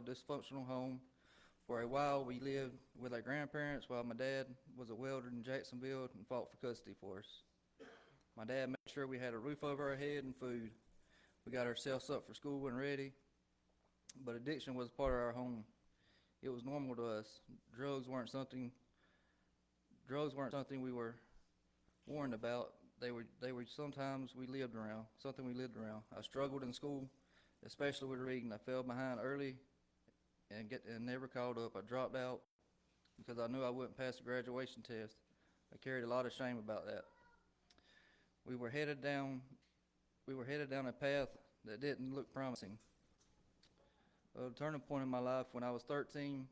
a dysfunctional home. For a while, we lived with our grandparents while my dad was a welder in Jacksonville and fought for custody for us. My dad made sure we had a roof over our head and food. We got ourselves up for school and ready, but addiction was part of our home. It was normal to us. Drugs weren't something drugs weren't something we were warned about. They were sometimes we lived around, something we lived around. I struggled in school, especially with reading. I fell behind early and never caught up. I dropped out because I knew I wouldn't pass the graduation test. I carried a lot of shame about that. We were headed down we were headed down a path that didn't look promising. A turning point in my life when I was 13,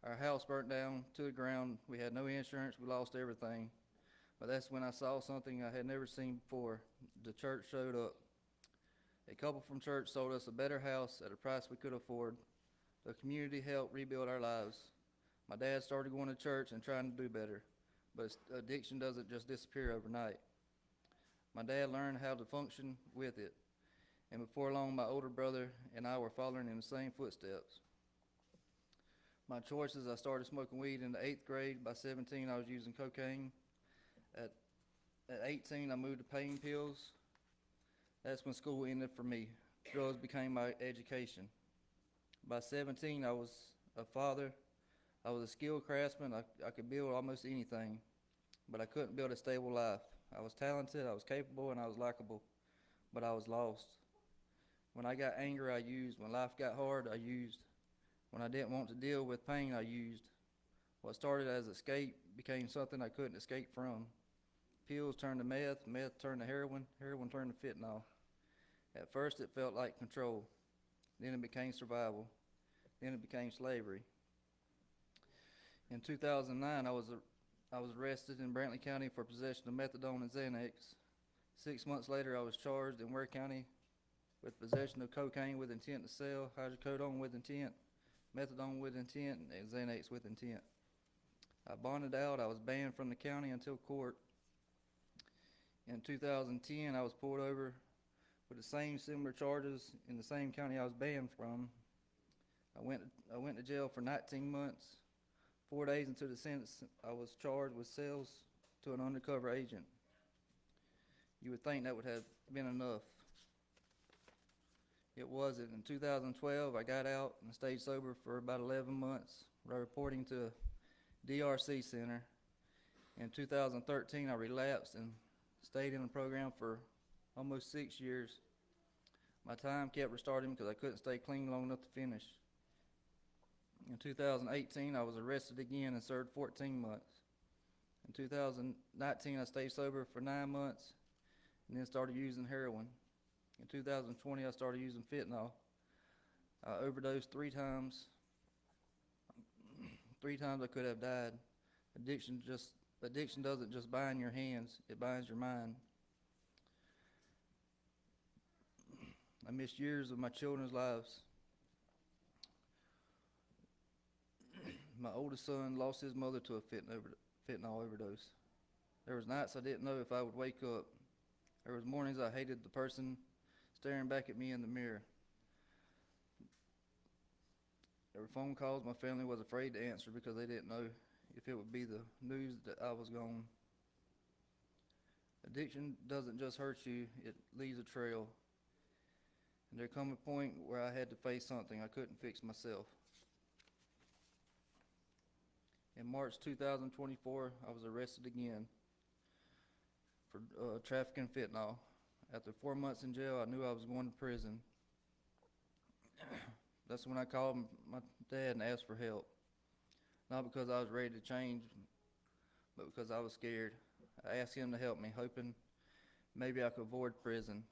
our house burnt down to the ground. We had no insurance. We lost everything. But that's when I saw something I had never seen before. The church showed up. A couple from church sold us a better house at a price we could afford. The community helped rebuild our lives. My dad started going to church and trying to do better. But addiction doesn't just disappear overnight. My dad learned how to function with it. And before long, my older brother and I were following in the same footsteps. My choices, I started smoking weed in the 8th grade. By 17, I was using cocaine. At, at 18, I moved to pain pills. That's when school ended for me. Drugs became my education. By 17, I was a father. I was a skilled craftsman. I could build almost anything, but I couldn't build a stable life. I was talented, I was capable, and I was likable, but I was lost. When I got angry, I used. When life got hard, I used. When I didn't want to deal with pain, I used. What started as escape became something I couldn't escape from. Pills turned to meth, meth turned to heroin, heroin turned to fentanyl. At first, it felt like control. Then it became survival. Then it became slavery. In 2009, I was arrested in Brantley County for possession of methadone and Xanax. 6 months later, I was charged in Ware County with possession of cocaine with intent to sell, hydrocodone with intent, methadone with intent, and Xanax with intent. I bonded out. I was banned from the county until court. In 2010, I was pulled over with the same similar charges in the same county I was banned from. I went to jail for 19 months. 4 days into the sentence, I was charged with sales to an undercover agent. You would think that would have been enough. It wasn't. In 2012, I got out and stayed sober for about 11 months, reporting to DRC Center. In 2013, I relapsed and stayed in the program for almost 6 years. My time kept restarting because I couldn't stay clean long enough to finish. In 2018, I was arrested again and served 14 months. In 2019, I stayed sober for 9 months and then started using heroin. In 2020, I started using fentanyl. I overdosed 3 times. 3 times I could have died. Addiction doesn't just bind your hands, it binds your mind. I missed years of my children's lives. My oldest son lost his mother to a fentanyl overdose. There was nights I didn't know if I would wake up. There was mornings I hated the person staring back at me in the mirror. There were phone calls my family was afraid to answer because they didn't know if it would be the news that I was gone. Addiction doesn't just hurt you, it leaves a trail. And there come a point where I had to face something I couldn't fix myself. In March 2024, I was arrested again for trafficking fentanyl. After 4 months in jail, I knew I was going to prison. That's when I called my dad and asked for help. Not because I was ready to change, but because I was scared. I asked him to help me, hoping maybe I could avoid prison.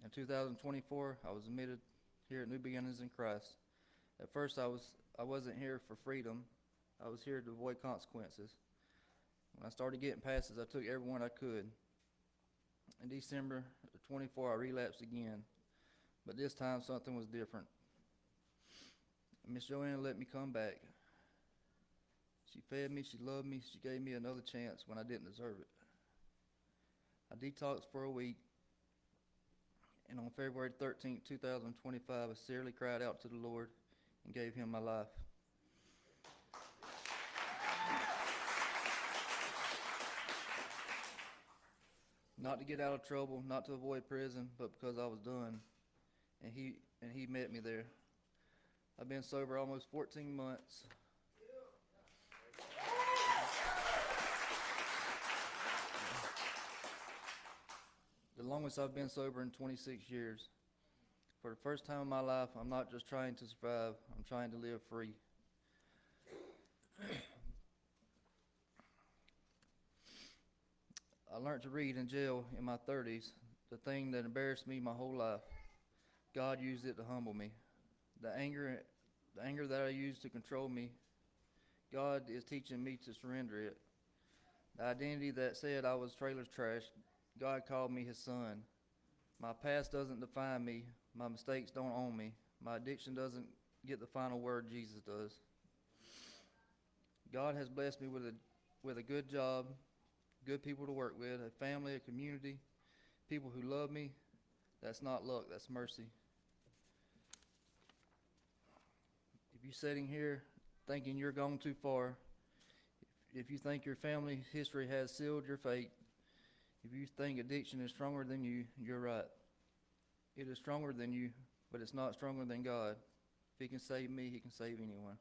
In 2024, I was admitted here at New Beginnings in Christ. At first, I wasn't here for freedom. I was here to avoid consequences. When I started getting passes, I took every one I could. In December of 24, I relapsed again, but this time something was different. Miss Joanna let me come back. She fed me, she loved me, she gave me another chance when I didn't deserve it. I detoxed for a week, and on February 13, 2025, I sincerely cried out to the Lord. and gave him my life. Not to get out of trouble, not to avoid prison, but because I was done, and he met me there. I've been sober almost 14 months. The longest I've been sober in 26 years. For the first time in my life, I'm not just trying to survive, I'm trying to live free. I learned to read in jail in my 30s, the thing that embarrassed me my whole life. God used it to humble me. The anger that I used to control me, God is teaching me to surrender it. The identity that said I was trailer trash, God called me his son. My past doesn't define me. My mistakes don't own me. My addiction doesn't get the final word, Jesus does. God has blessed me with a good job, good people to work with, a family, a community, people who love me. That's not luck, that's mercy. If you're sitting here thinking you're gone too far, if you think your family history has sealed your fate, if you think addiction is stronger than you, you're right. It is stronger than you, but it's not stronger than God. If he can save me, he can save anyone.